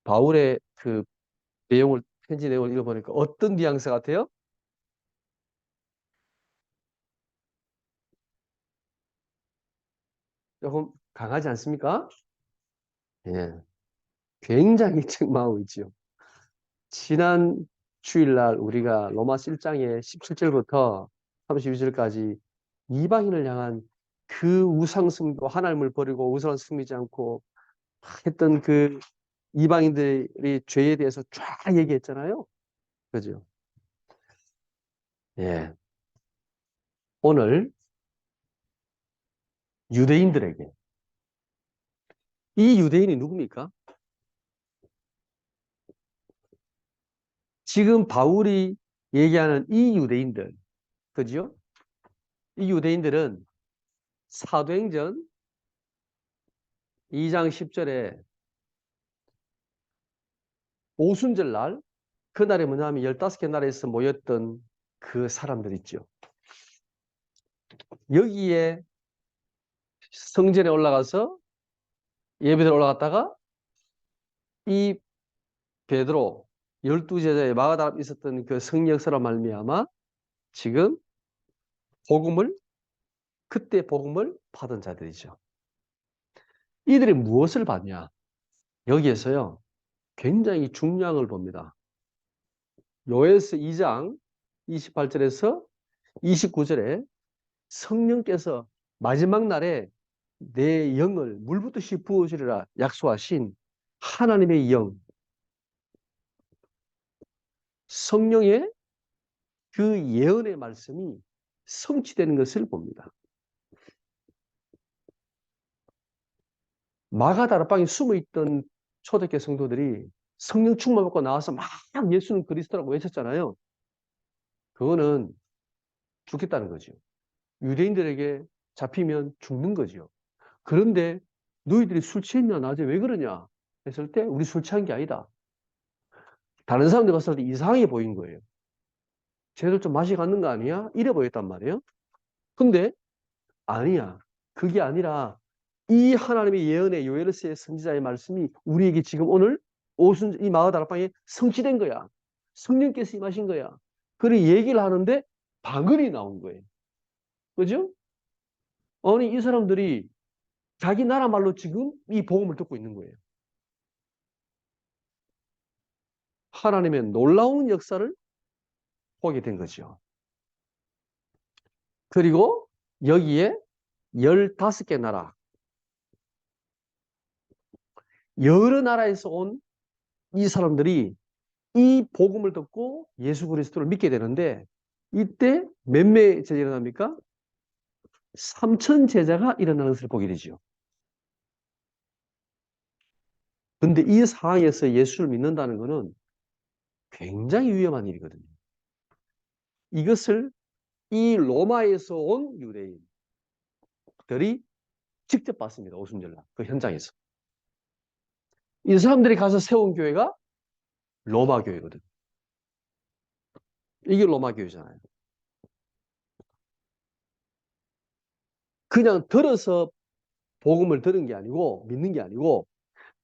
바울의 그 편지 내용을 읽어보니까 어떤 뉘앙스 같아요? 조금 강하지 않습니까? 예. 굉장히 책망하고 있지요. 지난 주일날 우리가 로마서 1장의 17절부터 32절까지 이방인을 향한 그 우상숭배, 하나님을 버리고 우상을 섬기지 않고 했던 그 이방인들의 죄에 대해서 쫙 얘기했잖아요. 그죠? 예. 오늘 유대인들에게, 이 유대인이 누굽니까? 지금 바울이 얘기하는 이 유대인들, 그죠? 이 유대인들은 사도행전 2장 10절에 오순절 날, 그날이 뭐냐면 15개 나라에서 모였던 그 사람들 있죠. 여기에 성전에 올라가서 예배드려 올라갔다가 이 베드로 12제자의 마가다락에 있었던 그 성령 역사로 말미암아 지금 복음을, 그때 복음을 받은 자들이죠. 이들이 무엇을 받냐? 여기에서요, 굉장히 중요한 걸 봅니다. 요엘서 2장 28절에서 29절에 성령께서 마지막 날에 내 영을 물붓듯이 부어주리라 약속하신 하나님의 영, 성령의 그 예언의 말씀이 성취되는 것을 봅니다. 마가다락방에 숨어있던 초대교회 성도들이 성령 충만 받고 나와서 막 예수는 그리스도라고 외쳤잖아요. 그거는 죽겠다는 거죠. 유대인들에게 잡히면 죽는 거죠. 그런데 너희들이 술 취했냐? 낮에 왜 그러냐? 했을 때 우리 술 취한 게 아니다. 다른 사람들 봤을 때 이상하게 보인 거예요. 쟤들 좀 맛이 갔는 거 아니야? 이래 보였단 말이에요. 근데 아니야. 그게 아니라 이 하나님의 예언의 요엘서의 선지자의 말씀이 우리에게 지금 오늘 이 마가다락방에 성취된 거야. 성령께서 임하신 거야. 그런 얘기를 하는데 방언이 나온 거예요. 그죠? 아니 이 사람들이 자기 나라 말로 지금 이 복음을 듣고 있는 거예요. 하나님의 놀라운 역사를 보게 된 거죠. 그리고 여기에 15개 나라, 여러 나라에서 온 이 사람들이 이 복음을 듣고 예수 그리스도를 믿게 되는데 이때 몇 명 제자가 일어납니까? 3천 제자가 일어나는 것을 보게 되죠. 근데 이 상황에서 예수를 믿는다는 것은 굉장히 위험한 일이거든요. 이것을 이 로마에서 온 유대인들이 직접 봤습니다. 오순절날 그 현장에서. 이 사람들이 가서 세운 교회가 로마 교회거든요. 이게 로마 교회잖아요. 그냥 들어서 복음을 들은 게 아니고 믿는 게 아니고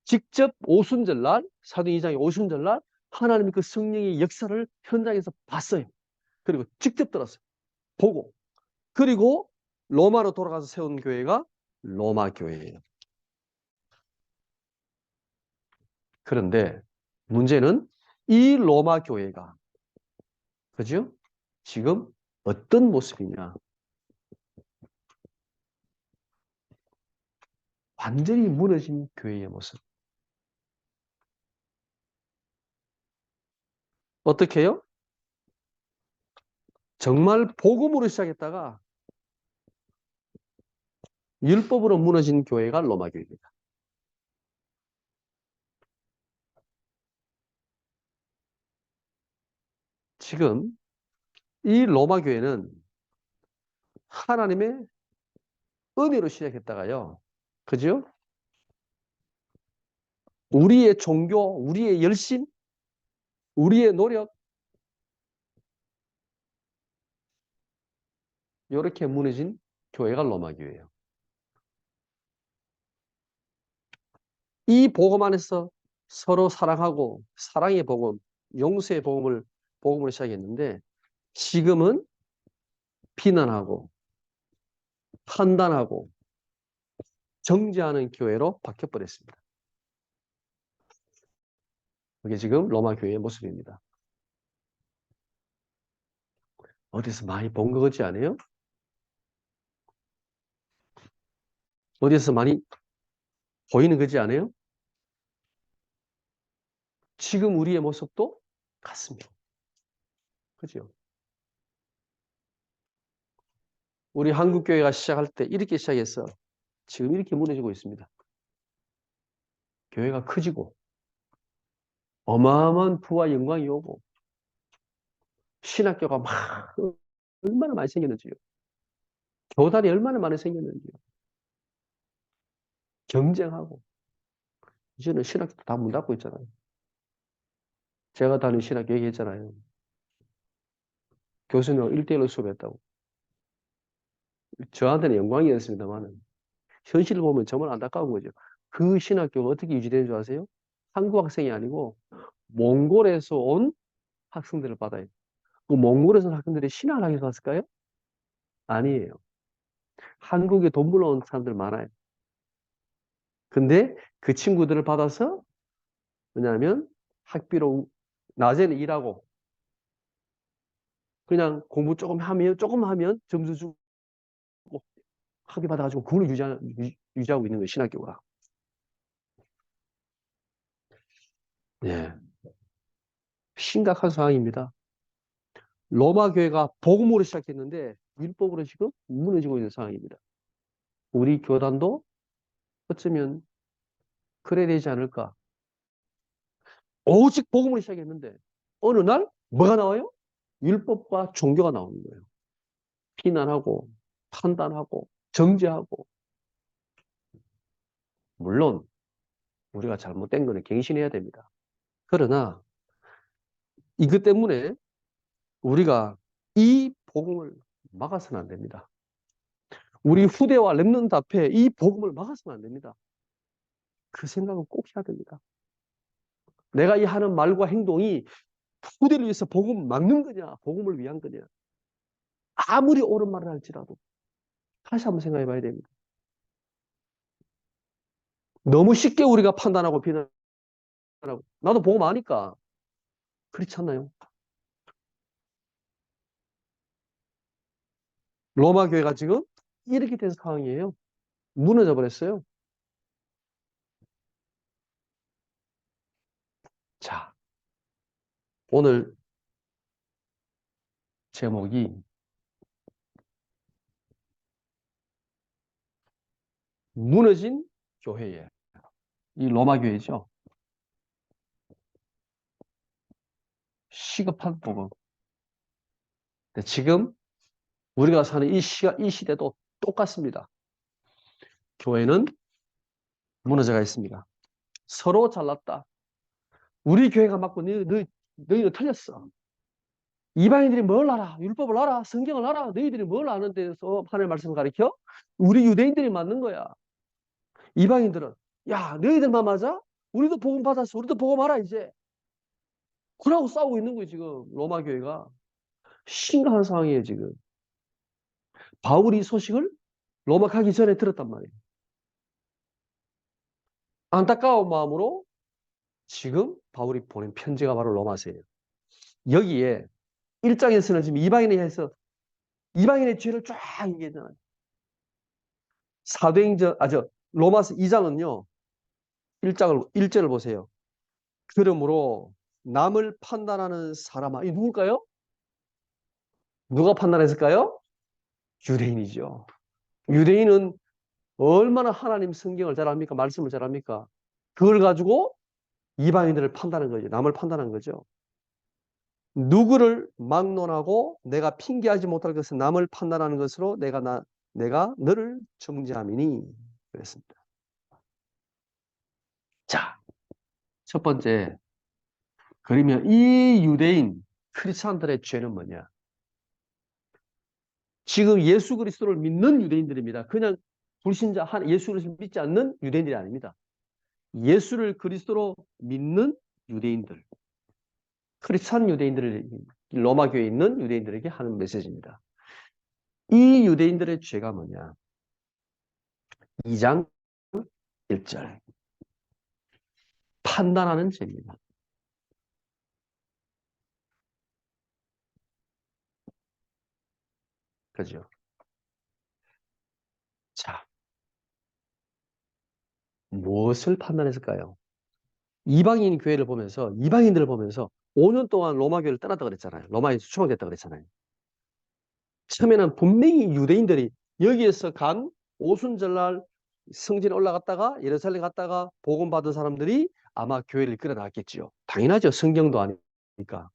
직접 오순절날 사도행 2장의 오순절날 하나님의 그 성령의 역사를 현장에서 봤어요. 그리고 직접 들었어요. 보고. 그리고 로마로 돌아가서 세운 교회가 로마 교회예요. 그런데 문제는 이 로마 교회가 그죠? 지금 어떤 모습이냐? 완전히 무너진 교회의 모습. 어떻게 해요? 정말 복음으로 시작했다가 율법으로 무너진 교회가 로마 교회입니다. 지금 이 로마 교회는 하나님의 은혜로 시작했다가요. 그죠? 우리의 종교, 우리의 열심, 우리의 노력 이렇게 무너진 교회가 로마 교회예요. 이 복음 안에서 서로 사랑하고 사랑의 복음, 용서의 복음을 시작했는데 지금은 비난하고 판단하고 정죄하는 교회로 바뀌어버렸습니다. 그게 지금 로마 교회의 모습입니다. 어디서 많이 본 거 같지 않아요? 어디서 많이 보이는 거지 않아요? 지금 우리의 모습도 같습니다. 그죠? 우리 한국교회가 시작할 때 이렇게 시작해서 지금 이렇게 무너지고 있습니다. 교회가 커지고 어마어마한 부와 영광이 오고 신학교가 막 얼마나 많이 생겼는지요. 교단이 얼마나 많이 생겼는지요. 경쟁하고 이제는 신학교 다 문 닫고 있잖아요. 제가 다니는 신학교 얘기했잖아요. 교수님 1대1로 수업했다고. 저한테는 영광이었습니다만 현실을 보면 정말 안타까운 거죠. 그 신학교가 어떻게 유지되는 줄 아세요? 한국 학생이 아니고 몽골에서 온 학생들을 받아요. 그 몽골에서 온 학생들이 신학을 하게 갔을까요? 아니에요. 한국에 돈 벌러온 사람들 많아요. 근데 그 친구들을 받아서 뭐냐면 학비로 낮에는 일하고 그냥 공부 조금 하면 점수 주고 학비 받아가지고 그걸 유지하고 있는 거예요, 신학교가. 예. 심각한 상황입니다. 로마 교회가 복음으로 시작했는데 율법으로 지금 무너지고 있는 상황입니다. 우리 교단도 어쩌면 그래야 되지 않을까. 오직 복음으로 시작했는데 어느 날 뭐가 나와요? 율법과 종교가 나오는 거예요. 비난하고 판단하고 정죄하고. 물론 우리가 잘못된 거는 갱신해야 됩니다. 그러나 이것 때문에 우리가 이 복음을 막아서는 안 됩니다. 우리 후대와 랩런트 앞에 이 복음을 막아서는 안 됩니다. 그 생각은 꼭 해야 됩니다. 내가 이 하는 말과 행동이 후대를 위해서 복음을 막는 거냐, 복음을 위한 거냐. 아무리 옳은 말을 할지라도 다시 한번 생각해 봐야 됩니다. 너무 쉽게 우리가 판단하고 비난하고 나도 복음 아니까 그렇지 않나요? 로마 교회가 지금 이렇게 된 상황이에요. 무너져 버렸어요. 자, 오늘 제목이 무너진 교회예요. 이 로마 교회죠. 시급한 복음. 근데 지금 우리가 사는 이 시대도 똑같습니다. 교회는 무너져가 있습니다. 서로 잘났다. 우리 교회가 맞고 너희는 틀렸어. 이방인들이 뭘 알아? 율법을 알아? 성경을 알아? 너희들이 뭘 아는 데서 하나님의 말씀을 가르쳐? 우리 유대인들이 맞는 거야. 이방인들은 야 너희들만 맞아? 우리도 복음 받았어. 우리도 복음 알아 이제. 그러고 싸우고 있는 거예요 지금 로마 교회가. 심각한 상황이에요 지금. 바울이 이 소식을 로마 가기 전에 들었단 말이에요. 안타까운 마음으로 지금 바울이 보낸 편지가 바로 로마서예요. 여기에 1장에서는 지금 이방인에 대해서 이방인의 죄를 쫙 얘기하잖아요. 로마서 2장은요. 1절을 보세요. 그러므로 남을 판단하는 사람아. 이 누굴까요? 누가 판단했을까요? 유대인이죠. 유대인은 얼마나 하나님 성경을 잘 압니까? 말씀을 잘 압니까? 그걸 가지고 이방인들을 판단하는 거죠. 남을 판단하는 거죠. 누구를 막론하고 내가 핑계하지 못할 것은 남을 판단하는 것으로 내가 너를 정죄함이니 그랬습니다. 자, 첫 번째 그러면 이 유대인 크리스찬들의 죄는 뭐냐? 지금 예수 그리스도를 믿는 유대인들입니다. 그냥 불신자 예수 그리스도를 믿지 않는 유대인들이 아닙니다. 예수를 그리스도로 믿는 유대인들, 크리스찬 유대인들을 로마 교회에 있는 유대인들에게 하는 메시지입니다. 이 유대인들의 죄가 뭐냐? 2장 1절. 판단하는 죄입니다. 그죠? 자, 무엇을 판단했을까요? 이방인 교회를 보면서, 이방인들을 보면서 5년 동안 로마 교회를 떠났다 그랬잖아요. 로마에 수출됐다 그랬잖아요. 처음에는 분명히 유대인들이 여기에서 간 오순절날 성전에 올라갔다가 예루살렘 갔다가 복음 받은 사람들이 아마 교회를 이끌어 나갔겠지요. 당연하죠. 성경도 아니니까.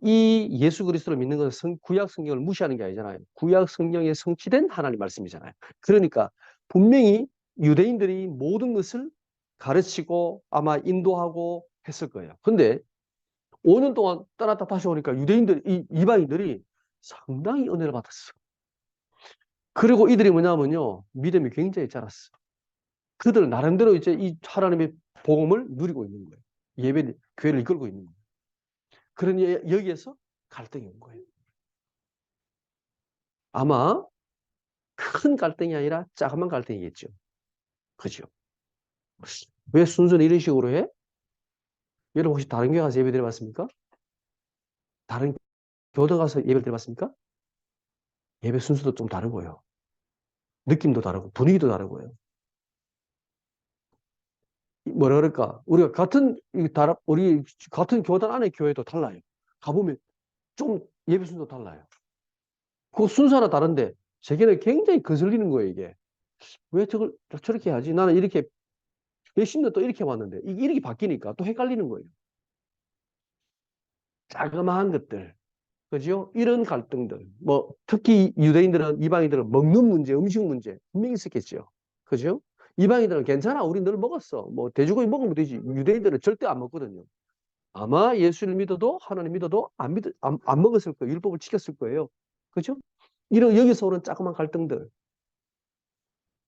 이 예수 그리스도를 믿는 것은 구약 성경을 무시하는 게 아니잖아요. 구약 성경에 성취된 하나님 말씀이잖아요. 그러니까 분명히 유대인들이 모든 것을 가르치고 아마 인도하고 했을 거예요. 근데 5년 동안 떠났다 다시 오니까 유대인들이, 이방인들이 상당히 은혜를 받았어. 그리고 이들이 뭐냐면요. 믿음이 굉장히 자랐어. 그들 나름대로 이제 이 하나님의 복음을 누리고 있는 거예요. 예배, 교회를 이끌고 있는 거예요. 그러니 여기에서 갈등이 온 거예요. 아마 큰 갈등이 아니라 자그만 갈등이겠죠. 그죠? 왜 순서는 이런 식으로 해? 여러분 혹시 다른 교회 가서 예배 드려봤습니까? 다른 교회 가서 예배 드려봤습니까? 예배 순서도 좀 다르고요. 느낌도 다르고 분위기도 다르고요. 뭐라 그럴까? 우리가 우리 같은 교단 안에 교회도 달라요. 가보면 좀 예배 순서도 달라요. 그 순서 하나 다른데 제게는 굉장히 거슬리는 거예요, 이게. 왜 저렇게 하지? 나는 이렇게 몇십 년 또 이렇게 왔는데 이게 이렇게 바뀌니까 또 헷갈리는 거예요. 자그마한 것들. 그죠? 이런 갈등들. 뭐, 특히 유대인들은, 이방인들은 먹는 문제, 음식 문제 분명히 있었겠죠. 그죠? 이방인들은 괜찮아. 우리 늘 먹었어. 뭐, 돼지고기 먹으면 되지. 유대인들은 절대 안 먹거든요. 아마 예수를 믿어도, 하나님 믿어도 안 먹었을 거예요. 율법을 지켰을 거예요. 그죠? 여기서 오는 자그마한 갈등들.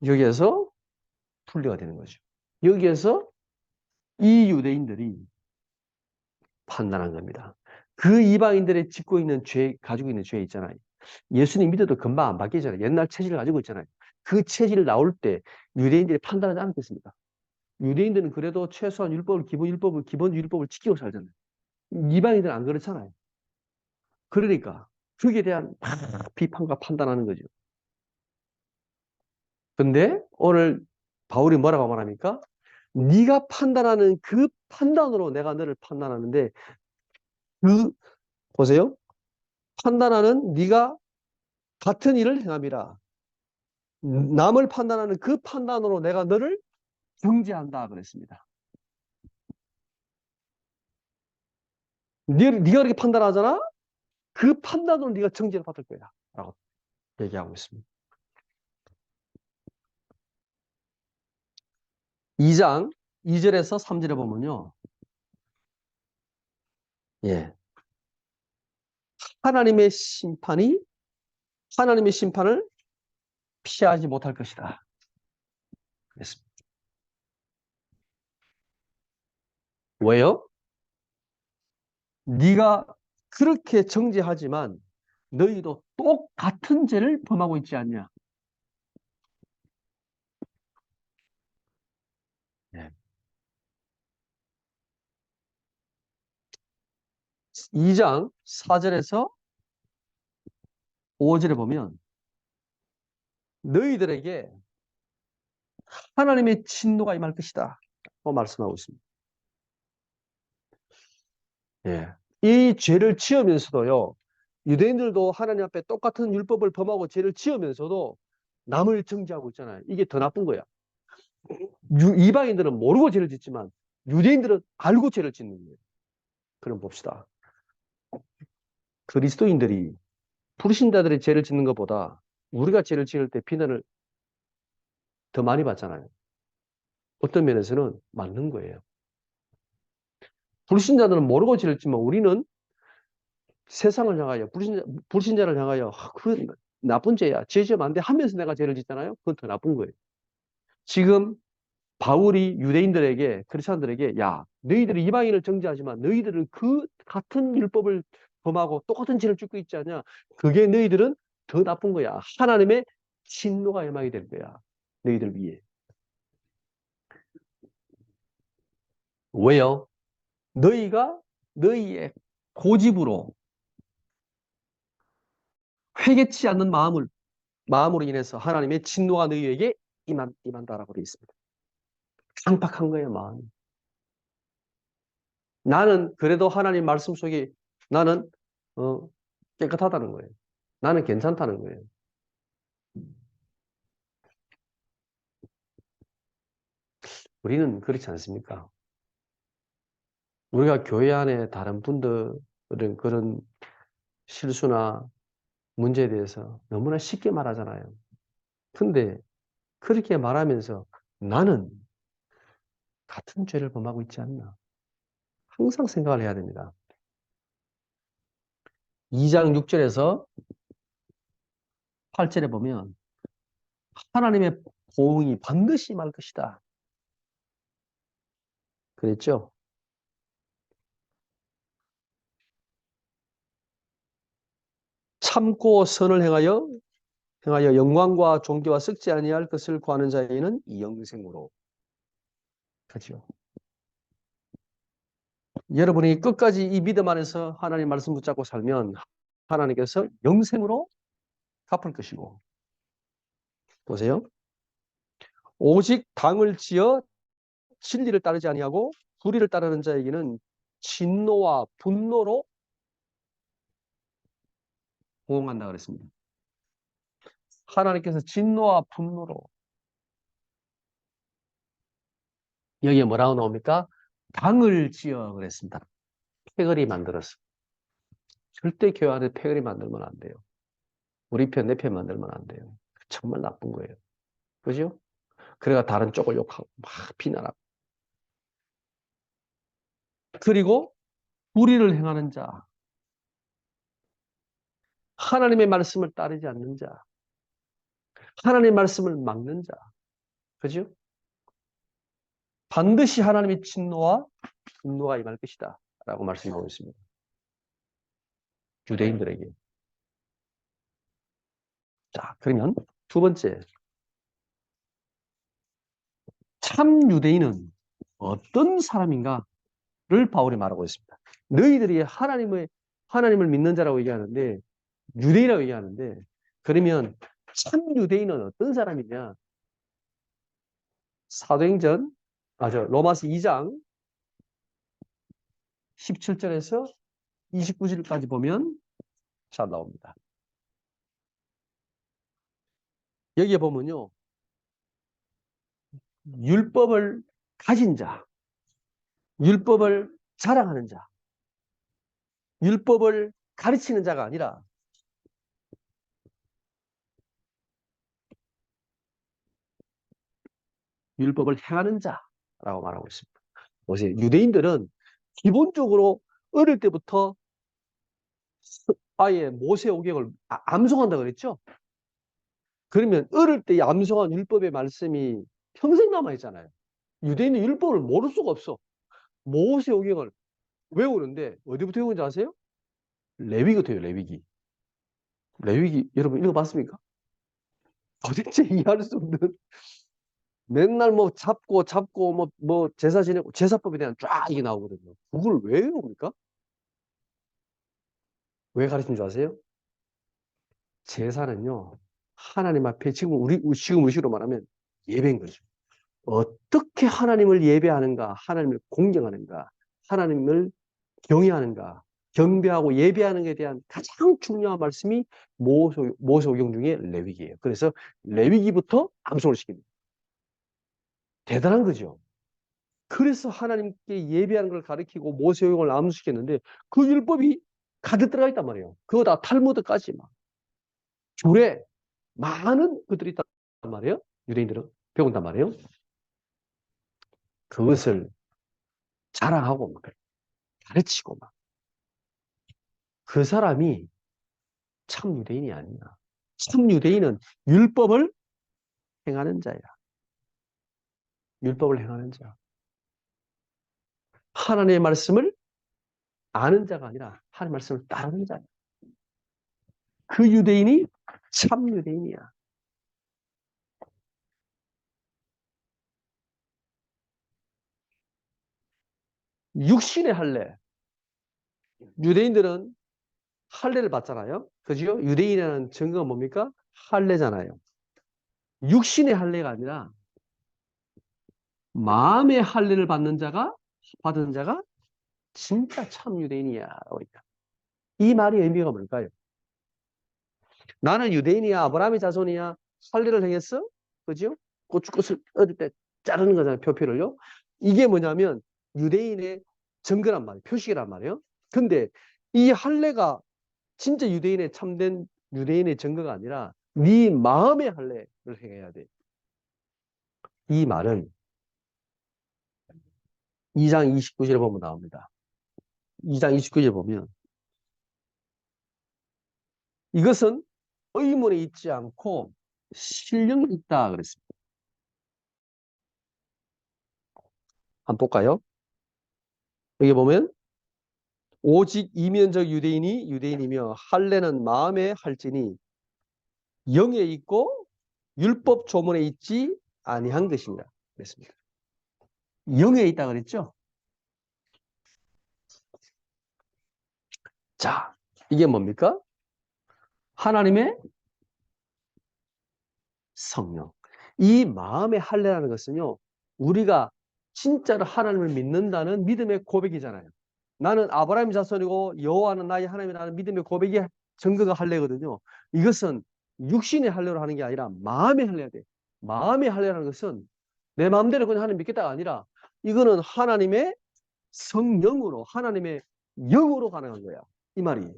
여기에서 분리가 되는 거죠. 여기에서 이 유대인들이 판단한 겁니다. 그 이방인들의 짓고 있는 죄, 가지고 있는 죄 있잖아요. 예수님 믿어도 금방 안 바뀌잖아요. 옛날 체질을 가지고 있잖아요. 그 체질이 나올 때 유대인들이 판단하지 않겠습니까? 유대인들은 그래도 최소한 기본 율법을 지키고 살잖아요. 이방인들은 안 그렇잖아요. 그러니까 그에 대한 비판과 판단하는 거죠. 근데 오늘 바울이 뭐라고 말합니까? 네가 판단하는 그 판단으로 내가 너를 판단하는데 그 보세요. 판단하는 네가 같은 일을 행함이라. 남을 판단하는 그 판단으로 내가 너를 정죄한다 그랬습니다. 네가 그렇게 판단하잖아? 그 판단으로 네가 정죄를 받을 거야. 라고 얘기하고 있습니다. 2장 2절에서 3절에 보면요. 예. 하나님의 심판이 하나님의 심판을 피하지 못할 것이다. 그랬습니다. 왜요? 네가 그렇게 정죄하지만 너희도 똑같은 죄를 범하고 있지 않냐? 예. 2장 4절에서 5절에 보면 너희들에게 하나님의 진노가 임할 것이다. 말씀하고 있습니다. 예. 이 죄를 지으면서도요, 유대인들도 하나님 앞에 똑같은 율법을 범하고 죄를 지으면서도 남을 정죄하고 있잖아요. 이게 더 나쁜 거야. 이방인들은 모르고 죄를 짓지만 유대인들은 알고 죄를 짓는 거예요. 그럼 봅시다. 그리스도인들이 불신자들의 죄를 짓는 것보다 우리가 죄를 지을 때 비난을 더 많이 받잖아요. 어떤 면에서는 맞는 거예요. 불신자들은 모르고 죄를 짓지만 우리는 세상을 향하여 불신자를 향하여 그건 나쁜 죄야. 죄 지으면 안 돼 하면서 내가 죄를 짓잖아요. 그건 더 나쁜 거예요. 지금 바울이 유대인들에게, 크리스천들에게, 야, 너희들이 이방인을 정죄하지만 너희들은 그 같은 율법을 범하고 똑같은 죄를 짓고 있지 않냐? 그게 너희들은 더 나쁜 거야. 하나님의 진노가 임하게 될 거야. 너희들 위에. 왜요? 너희가 너희의 고집으로 회개치 않는 마음으로 인해서 하나님의 진노가 너희에게 임한다라고 되어 있습니다. 강팍한 거예요, 마음이. 나는 그래도 하나님 말씀 속에 나는 어, 깨끗하다는 거예요. 나는 괜찮다는 거예요. 우리는 그렇지 않습니까? 우리가 교회 안에 다른 분들은 그런 실수나 문제에 대해서 너무나 쉽게 말하잖아요. 근데 그렇게 말하면서 나는 같은 죄를 범하고 있지 않나. 항상 생각을 해야 됩니다. 2장 6절에서 8절에 보면 하나님의 보응이 반드시 임할 것이다. 그랬죠? 참고 선을 행하여 영광과 존귀와 썩지 아니할 것을 구하는 자에게는 영생으로. 그렇죠? 여러분이 끝까지 이 믿음 안에서 하나님 말씀 붙잡고 살면 하나님께서 영생으로 갚을 것이고. 보세요. 오직 당을 지어 진리를 따르지 아니하고 불의를 따르는 자에게는 진노와 분노로 보응한다 그랬습니다. 하나님께서 진노와 분노로. 여기에 뭐라고 나옵니까? 당을 지어 그랬습니다. 패거리 만들었어. 절대 교회 안에 패거리 만들면 안 돼요. 우리 편, 내 편 만들면 안 돼요. 정말 나쁜 거예요. 그죠? 그래가 다른 쪽을 욕하고 막 비난하고. 그리고 불의를 행하는 자, 하나님의 말씀을 따르지 않는 자, 하나님의 말씀을 막는 자. 그죠? 반드시 하나님의 진노와 분노가 임할 것이다. 라고 말씀하고 있습니다. 유대인들에게. 자, 그러면 두 번째. 참 유대인은 어떤 사람인가를 바울이 말하고 있습니다. 너희들이 하나님을 믿는 자라고 얘기하는데, 유대인이라고 얘기하는데, 그러면 참 유대인은 어떤 사람이냐? 사도행전, 로마서 2장 17절에서 29절까지 보면 잘 나옵니다. 여기에 보면요. 율법을 가진 자, 율법을 자랑하는 자, 율법을 가르치는 자가 아니라 율법을 행하는 자라고 말하고 있습니다. 보세요. 유대인들은 기본적으로 어릴 때부터 아예 모세오경을 암송한다 그랬죠? 그러면 어릴 때 암송한 율법의 말씀이 평생 남아있잖아요. 유대인은 율법을 모를 수가 없어. 모세오경을 외우는데 어디부터 외우는지 아세요? 레위기부터 외워요. 레위기. 레위기 여러분 읽어봤습니까? 도대체 이해할 수 없는 맨날 뭐 잡고 뭐 제사 지내고 제사법에 대한 쫙 이게 나오거든요. 그걸 왜 외웁니까? 왜 가르친 줄 아세요? 제사는요, 하나님 앞에 지금 우리식으로 말하면 예배인 거죠. 어떻게 하나님을 예배하는가, 하나님을 공경하는가, 하나님을 경외하는가, 경배하고 예배하는 것에 대한 가장 중요한 말씀이 모세오경 중에 레위기예요. 그래서 레위기부터 암송을 시킵니다. 대단한 거죠. 그래서 하나님께 예배하는 걸 가르치고 모세오경을 암송시켰는데 그 율법이 가득 들어가 있단 말이에요. 그거 다 탈무드까지 막. 줄에 많은 것들이 있단 말이에요. 유대인들은 배운단 말이에요. 그것을 자랑하고 막 가르치고 막. 그 사람이 참 유대인이 아니야. 참 유대인은 율법을 행하는 자야. 율법을 행하는 자. 하나님의 말씀을 아는 자가 아니라 하나님의 말씀을 따르는 자. 그 유대인이 참 유대인이야. 육신의 할례. 유대인들은 할례를 받잖아요. 그죠? 유대인이라는 증거가 뭡니까? 할례잖아요. 육신의 할례가 아니라 마음의 할례를 받은 자가 진짜 참 유대인이야라고 있다. 이 말의 의미가 뭘까요? 나는 유대인이야, 아브라함의 자손이야, 할례를 행했어? 그죠? 고춧꽃을 얻을 때 자르는 거잖아요, 표피를요. 이게 뭐냐면 유대인의 증거란 말이에요, 표식이란 말이에요. 근데 이 할례가 진짜 유대인의 참된 유대인의 증거가 아니라 네 마음의 할례를 행해야 돼. 이 말은 2장 29절에 보면 나옵니다. 2장 29절에 보면 이것은 의문에 있지 않고 신령이 있다 그랬습니다. 한번 볼까요? 여기 보면 오직 이면적 유대인이 유대인이며 할례는 마음에 할지니 영에 있고 율법 조문에 있지 아니한 것입니다. 그랬습니다. 영에 있다 그랬죠? 자, 이게 뭡니까? 하나님의 성령. 이 마음의 할례라는 것은요, 우리가 진짜로 하나님을 믿는다는 믿음의 고백이잖아요. 나는 아브라함 자손이고 여호와는 나의 하나님이라는 믿음의 고백이 증거가 할례거든요. 이것은 육신의 할례로 하는 게 아니라 마음의 할례야 돼. 마음의 할례라는 것은 내 마음대로 그냥 하나님 믿겠다가 아니라 이거는 하나님의 성령으로 하나님의 영으로 가능한 거야. 이 말이에요.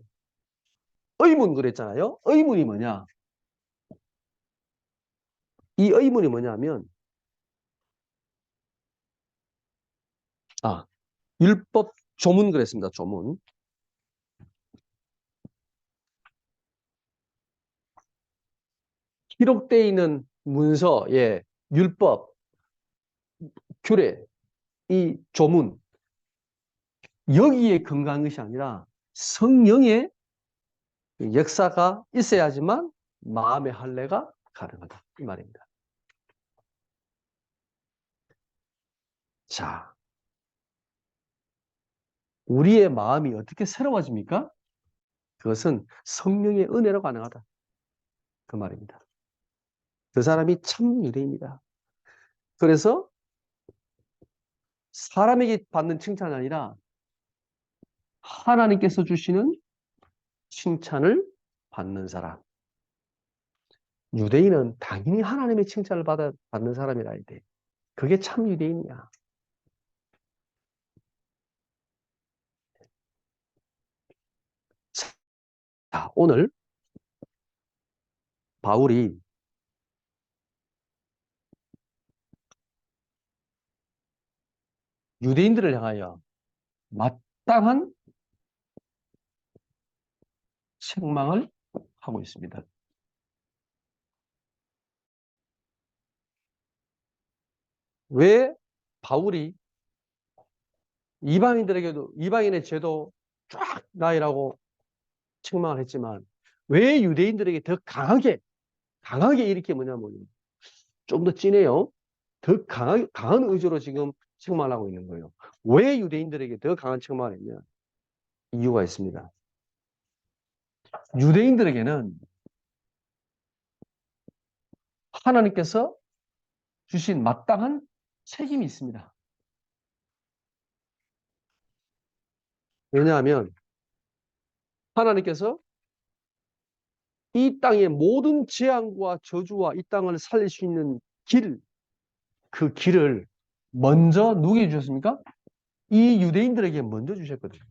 의문 그랬잖아요. 의문이 뭐냐? 이 의문이 뭐냐면 율법 조문 그랬습니다. 조문. 기록되어 있는 문서의 율법, 규례, 이 조문 여기에 근거한 것이 아니라 성령의 역사가 있어야지만 마음의 할례가 가능하다. 이 말입니다. 자, 우리의 마음이 어떻게 새로워집니까? 그것은 성령의 은혜로 가능하다. 그 말입니다. 그 사람이 참 유대인이다. 그래서 사람에게 받는 칭찬이 아니라 하나님께서 주시는 칭찬을 받는 사람. 유대인은 당연히 하나님의 칭찬을 받는 사람이라 해야 돼. 그게 참 유대인이야. 자, 오늘 바울이 유대인들을 향하여 마땅한 책망을 하고 있습니다. 왜 바울이 이방인들에게도 이방인의 죄도 쫙 나이라고 책망을 했지만 왜 유대인들에게 더 강하게 이렇게 뭐냐면 좀 더 진해요. 더 강한 의지로 지금 책망을 하고 있는 거예요. 왜 유대인들에게 더 강한 책망을 했냐? 이유가 있습니다. 유대인들에게는 하나님께서 주신 마땅한 책임이 있습니다. 왜냐하면 하나님께서 이 땅의 모든 재앙과 저주와 이 땅을 살릴 수 있는 그 길을 먼저 누구에게 주셨습니까? 이 유대인들에게 먼저 주셨거든요.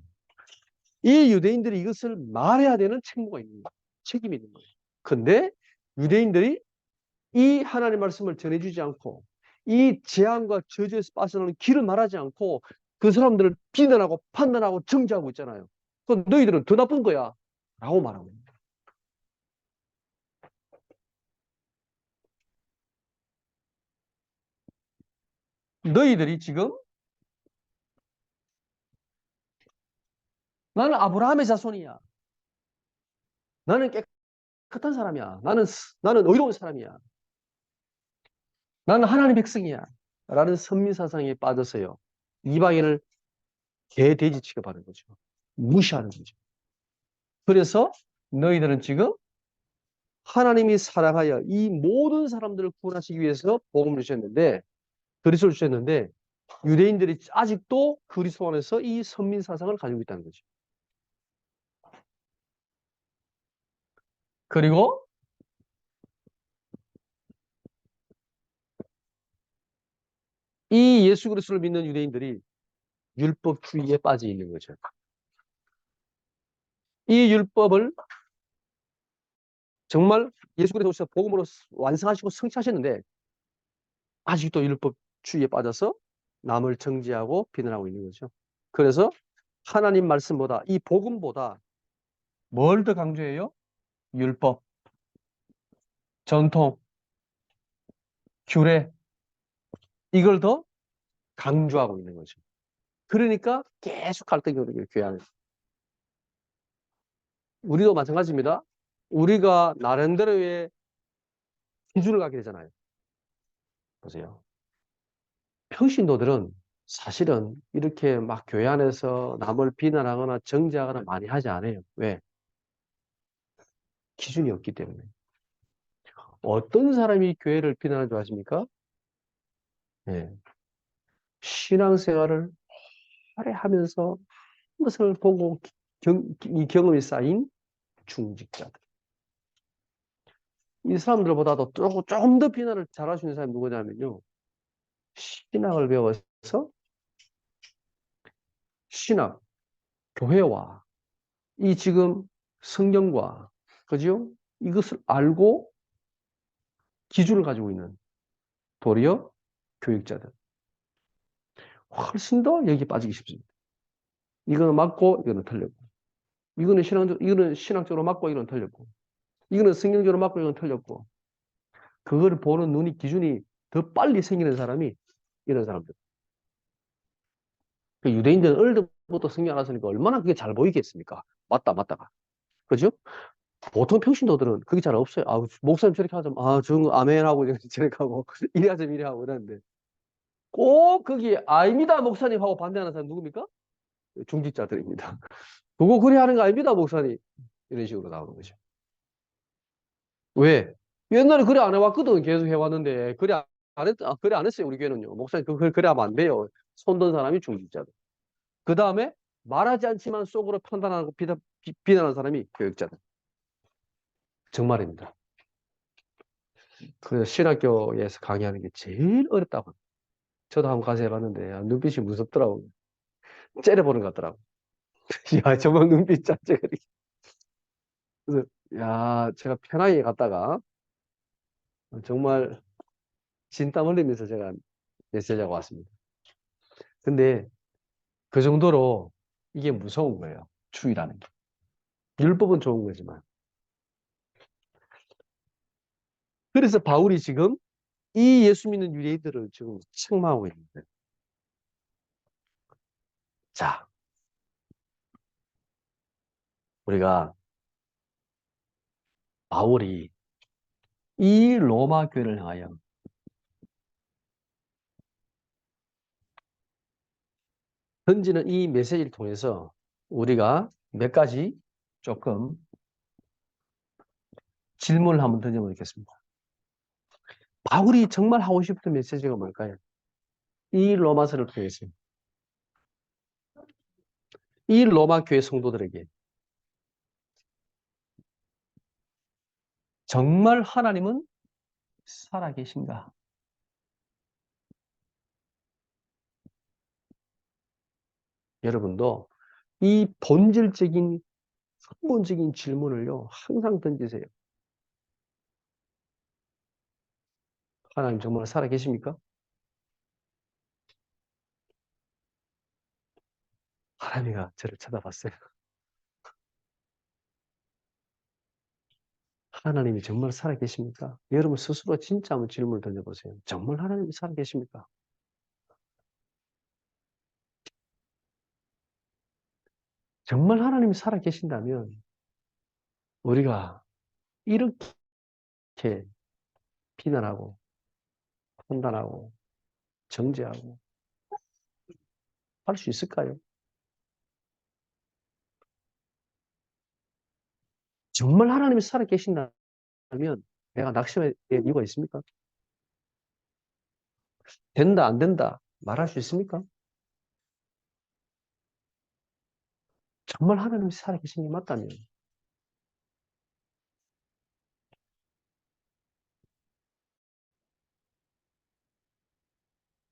이 유대인들이 이것을 말해야 되는 책무가 있는 거예요. 책임이 있는 거예요. 근데 유대인들이 이 하나님의 말씀을 전해주지 않고 이 재앙과 저주에서 빠져나오는 길을 말하지 않고 그 사람들을 비난하고 판단하고 정죄하고 있잖아요. 그럼 너희들은 더 나쁜 거야 라고 말하고 있는 거예요. 너희들이 지금 나는 아브라함의 자손이야. 나는 깨끗한 사람이야. 나는 의로운 사람이야. 나는 하나님 백성이야. 라는 선민사상에 빠져서요. 이방인을 개, 돼지 취급하는 거죠. 무시하는 거죠. 그래서 너희들은 지금 하나님이 사랑하여 이 모든 사람들을 구원하시기 위해서 복음을 주셨는데, 그리스도를 주셨는데, 유대인들이 아직도 그리스도 안에서 이 선민사상을 가지고 있다는 거죠. 그리고 이 예수 그리스도를 믿는 유대인들이 율법주의에 빠져 있는 거죠. 이 율법을 정말 예수 그리스도께서 복음으로 완성하시고 성취하셨는데 아직도 율법주의에 빠져서 남을 정죄하고 비난하고 있는 거죠. 그래서 하나님 말씀보다 이 복음보다 뭘 더 강조해요? 율법, 전통, 규례 이걸 더 강조하고 있는 거죠. 그러니까 계속 갈등이 오는 거예요, 교회 안에. 우리도 마찬가지입니다. 우리가 나름대로의 기준을 갖게 되잖아요. 보세요. 평신도들은 사실은 이렇게 막 교회 안에서 남을 비난하거나 정죄하거나 많이 하지 않아요. 왜? 기준이 없기 때문에. 어떤 사람이 교회를 비난하는 줄 아십니까? 예. 신앙생활을 오래 하면서 것을 보고 이 경험이 쌓인 중직자들. 이 사람들보다도 조금 더 비난을 잘할 수 있는 사람이 누구냐면요. 신학을 배워서 신학, 교회와 이 지금 성경과 그죠? 이것을 알고 기준을 가지고 있는 도리어 교육자들. 훨씬 더 여기 빠지기 쉽습니다. 이거는 맞고 이거는 틀렸고. 이거는 신학적으로 맞고 이거는 틀렸고. 이거는 성경적으로 맞고 이거는 틀렸고. 그걸 보는 눈이 기준이 더 빨리 생기는 사람이 이런 사람들. 그 유대인들은 어릴 때부터 성경 알았으니까 얼마나 그게 잘 보이겠습니까? 맞다가. 그죠? 보통 평신도들은 그게 잘 없어요. 아, 목사님 저렇게 하자면, 아멘 하고 저렇게 하고, 이래 하자면 이래 하고 이러는데. 꼭 거기에, 아닙니다, 목사님 하고 반대하는 사람 누굽니까? 중직자들입니다. 그거 그래 하는 거 아닙니다, 목사님. 이런 식으로 나오는 거죠. 왜? 옛날에 그래 안 해왔거든. 계속 해왔는데. 그래 안 했어요, 우리 교회는요. 목사님, 그래 하면 안 돼요. 손든 사람이 중직자들. 그 다음에 말하지 않지만 속으로 판단하고 비난하는 사람이 교육자들. 정말입니다. 그래서 신학교에서 강의하는 게 제일 어렵다고. 저도 한번 가서 해봤는데, 눈빛이 무섭더라고요. 째려보는 것 같더라고. 야, 저번 눈빛 자체가. 그래서, 야, 제가 편하게 갔다가, 정말 진땀 흘리면서 제가 메시지하고 왔습니다. 근데 그 정도로 이게 무서운 거예요. 주의라는 게. 율법은 좋은 거지만. 그래서 바울이 지금 이 예수 믿는 유대인들을 지금 책망하고 있는 거예요. 자, 우리가 바울이 이 로마 교회를 향하여 던지는 이 메시지를 통해서 우리가 몇 가지 조금 질문을 한번 던져보겠습니다. 바울이 정말 하고 싶은 메시지가 뭘까요? 이 로마서를 통해서 이 로마 교회 성도들에게 정말 하나님은 살아계신가? 여러분도 이 본질적인 근본적인 질문을요 항상 던지세요. 하나님 정말 살아계십니까? 하나님이가 저를 쳐다봤어요. 하나님이 정말 살아계십니까? 여러분 스스로 진짜 한번 질문을 던져보세요. 정말 하나님이 살아계십니까? 정말 하나님이 살아 계신다면 우리가 이렇게 비난하고 판단하고 정죄하고 할 수 있을까요? 정말 하나님이 살아 계신다면 내가 낙심할 이유가 있습니까? 된다, 안 된다 말할 수 있습니까? 정말 하나님이 살아 계신 게 맞다면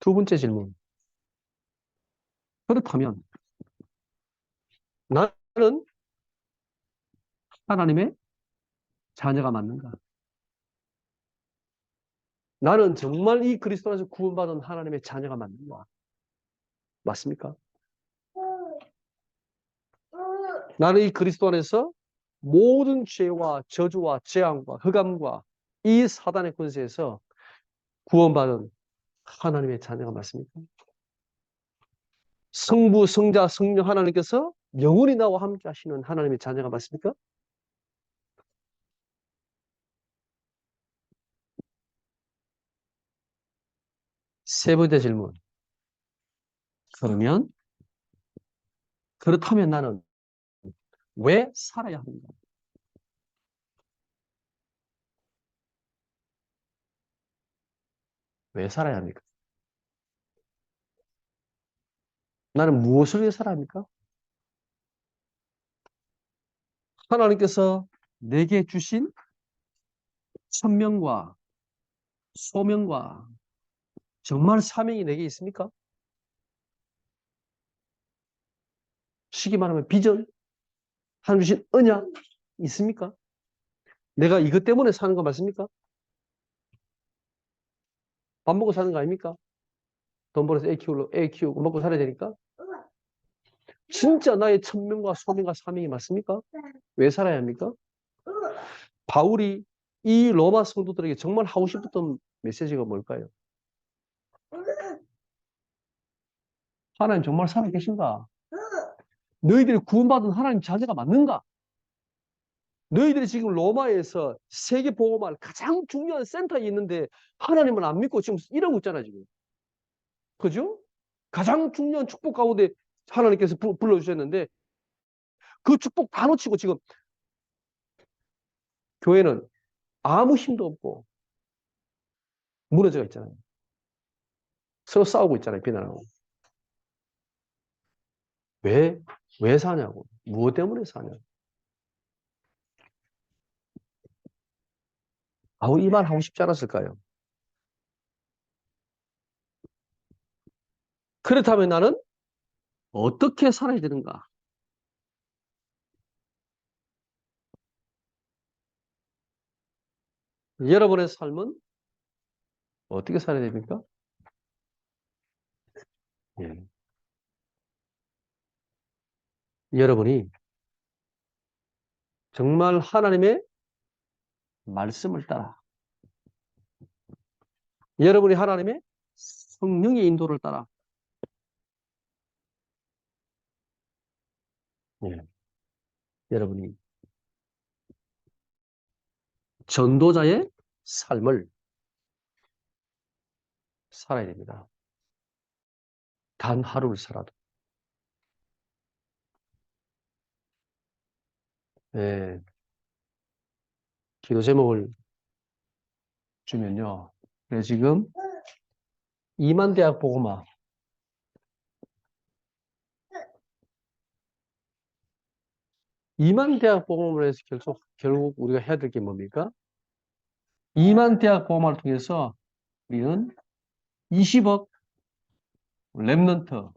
두 번째 질문. 그렇다면 나는 하나님의 자녀가 맞는가? 나는 정말 이 그리스도 안에서 구원받은 하나님의 자녀가 맞는가? 맞습니까? 나는 이 그리스도 안에서 모든 죄와 저주와 재앙과 흑암과 이 사단의 권세에서 구원받은 하나님의 자녀가 맞습니까? 성부, 성자, 성령 하나님께서 영원히 나와 함께 하시는 하나님의 자녀가 맞습니까? 세 번째 질문. 그러면, 그렇다면 나는 왜 살아야 합니까? 왜 살아야 합니까? 나는 무엇을 위해 살아야 합니까? 하나님께서 내게 주신 천명과 소명과 정말 사명이 내게 있습니까? 쉽게 말하면 비전, 하나님 주신 언약 있습니까? 내가 이것 때문에 사는 거 맞습니까? 밥 먹고 사는 거 아닙니까? 돈 벌어서 애 키우고 먹고 살아야 되니까. 진짜 나의 천명과 소명과 사명이 맞습니까? 왜 살아야 합니까? 바울이 이 로마 성도들에게 정말 하고 싶었던 메시지가 뭘까요? 하나님 정말 살아계신가? 너희들이 구원받은 하나님 자녀가 맞는가? 너희들이 지금 로마에서 세계 복음화를 가장 중요한 센터에 있는데 하나님은 안 믿고 지금 이러고 있잖아, 지금. 그죠? 가장 중요한 축복 가운데 하나님께서 불러주셨는데 그 축복 다 놓치고 지금 교회는 아무 힘도 없고 무너져 있잖아요. 서로 싸우고 있잖아요, 비난하고. 왜, 왜 사냐고. 무엇 때문에 사냐고. 아우, 이 말 하고 싶지 않았을까요? 그렇다면 나는 어떻게 살아야 되는가? 여러분의 삶은 어떻게 살아야 됩니까? 예. 여러분이 정말 하나님의 말씀을 따라 여러분이 하나님의 성령의 인도를 따라 예. 여러분이 전도자의 삶을 살아야 됩니다. 단 하루를 살아도. 예. 기도 제목을 주면요. 그래서 지금 이만대학 복음화 이만대학 복음을 해서 결국 우리가 해야 될 게 뭡니까? 이만대학 복음화를 통해서 우리는 20억 랩넌트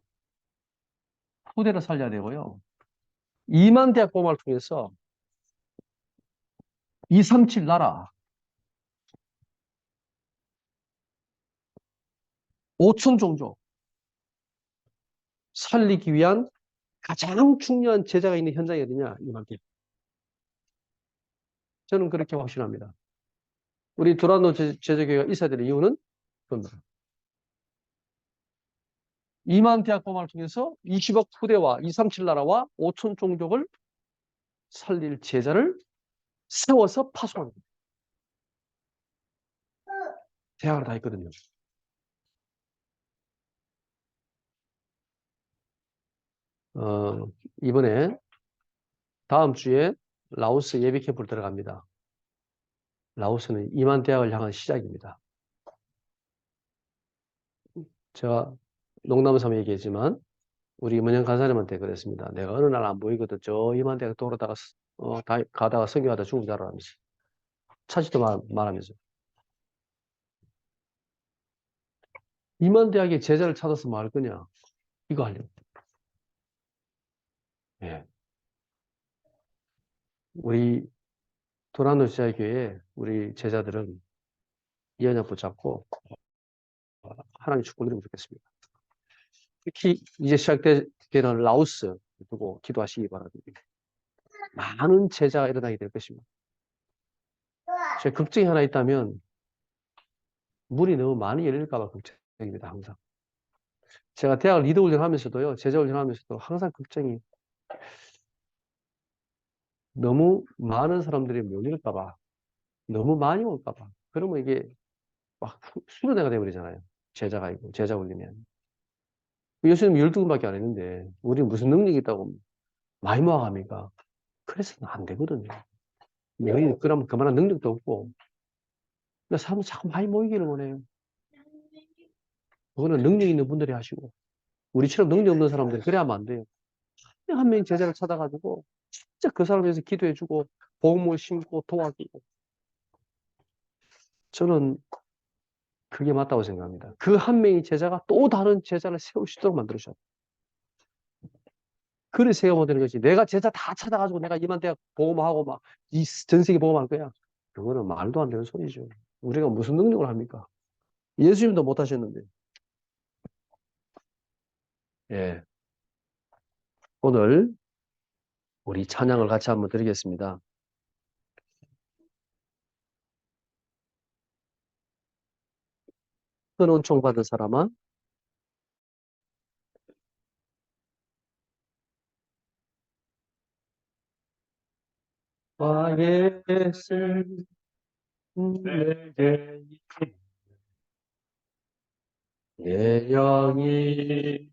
후대를 살려야 되고요. 2만 대학 복음화를 통해서 237 나라 5천 종족 살리기 위한 가장 중요한 제자가 있는 현장이 어디냐? 이만대. 저는 그렇게 확신합니다. 우리 두란노 제자교회가 있어야 될 이유는 그겁니다. 2만 대학법안을 통해서 20억 후대와 237 나라와 5천 종족을 살릴 제자를 세워서 파송하는 거예요. 대학을 다 했거든요. 이번에 다음 주에 라오스 예비 캠프를 들어갑니다. 라오스는 2만 대학을 향한 시작입니다. 제가 농담 삼아 얘기했지만 우리 문영 간사님한테 그랬습니다. 내가 어느 날 안 보이거든. 저 2만 대학 돌아다가 가다가 성경하다 죽은 줄 알았면서 차지도 말하면서 2만 대학의 제자를 찾아서 뭐 할 거냐? 이거 하려고. 예. 우리 도란노 지하교회 우리 제자들은 이 언약 붙잡고 하나님 축복 누리면 좋겠습니다. 특히 이제 시작되는 라오스 두고 기도하시기 바랍니다. 많은 제자가 일어나게 될 것입니다. 제 걱정이 하나 있다면 물이 너무 많이 열릴까 봐 걱정입니다. 항상. 제가 대학 리더 훈련하면서도요. 제자 훈련하면서도 항상 걱정이 너무 많은 사람들이 몰릴까 봐. 너무 많이 올까 봐. 그러면 이게 막 수련회가 돼버리잖아요. 제자가 있고 제자 훈련이면. 예수님 12분밖에 안 했는데 우리 무슨 능력이 있다고 많이 모아갑니까? 그래서는 안 되거든요. 여기 그러면 그만한 능력도 없고 그러니까 사람은 자꾸 많이 모이기를 원해요. 그거는 능력 있는 분들이 하시고 우리처럼 능력 없는 사람들이 그래 하면 안 돼요. 한 명의 제자를 찾아가지고 진짜 그 사람을 위해서 기도해주고 복음을 심고 도와주고 저는 그게 맞다고 생각합니다. 그 한 명의 제자가 또 다른 제자를 세울 수 있도록 만들어줘야 돼요. 그래 세워야 되는 거지. 내가 제자 다 찾아가지고 내가 이만대학 복음하고 막 이 전 세계 복음할 거야. 그거는 말도 안 되는 소리죠. 우리가 무슨 능력을 합니까? 예수님도 못 하셨는데. 예. 오늘 우리 찬양을 같이 한번 드리겠습니다. 큰 은총 받은 사람아 나의 뜻을 내게 내 영이